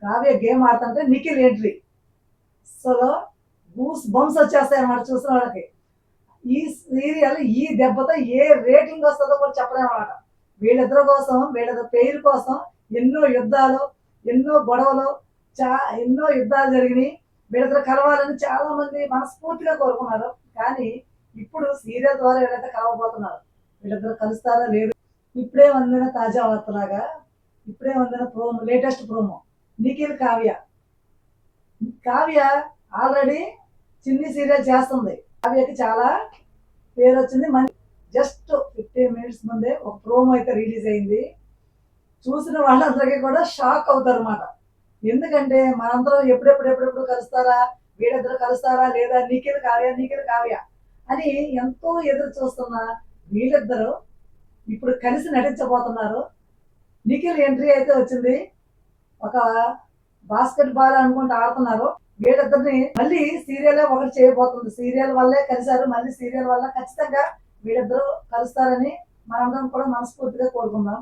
Kavya game ఆడుతుంటే Nikhil entry అసలు goose bumps వచ్చేస్తాయి అన్నమాట చూసిన వాళ్ళకి. ఈ సీరియల్ ఈ దెబ్బతో ఏ రేటింగ్ వస్తుందో కూడా చెప్పలేమన్నమాట. వీళ్ళిద్దరి కోసం, వీళ్ళిద్దరి పేరు కోసం ఎన్నో యుద్ధాలు, ఎన్నో గొడవలు, చా ఎన్నో యుద్ధాలు జరిగినాయి. వీళ్ళిద్దరు కలవాలని చాలా మంది మనస్ఫూర్తిగా కోరుకున్నారు. కానీ ఇప్పుడు సీరియల్ ద్వారా వీళ్ళైతే కలవబోతున్నారు. వీళ్ళిద్దరు కలుస్తారా లేదు. ఇప్పుడే అందిన తాజా వార్తలాగా, ఇప్పుడే అందిన promo, latest promo Nikhil Kavya. Kavya already చిన్ని సీరియల్ చేస్తుంది. కావ్యకి చాలా పేరు వచ్చింది. జస్ట్ 15 మినిట్స్ ముందే ఒక ప్రోమో అయితే రిలీజ్ అయింది. చూసిన వాళ్ళందరికీ కూడా షాక్ అవుతారు అన్నమాట. ఎందుకంటే మనందరం ఎప్పుడెప్పుడు కలుస్తారా, వీళ్ళిద్దరు కలుస్తారా లేదా, నిఖిల్ కావ్య నిఖిల్ కావ్య అని ఎంతో ఎదురు చూస్తున్న వీళ్ళిద్దరూ ఇప్పుడు కలిసి నటించబోతున్నారు. నిఖిల్ ఎంట్రీ అయితే వచ్చింది. ఒక బాస్కెట్ బాల్ అనుకుంటూ ఆడుతున్నారు. వీళ్ళిద్దరిని మళ్ళీ సీరియల్ ఒకటి చేయబోతుంది. సీరియల్ వల్లే కలిశారు. మళ్ళీ సీరియల్ వల్ల ఖచ్చితంగా వీళ్ళిద్దరూ కలుస్తారని మనందరం కూడా మనస్ఫూర్తిగా కోరుకుందాం.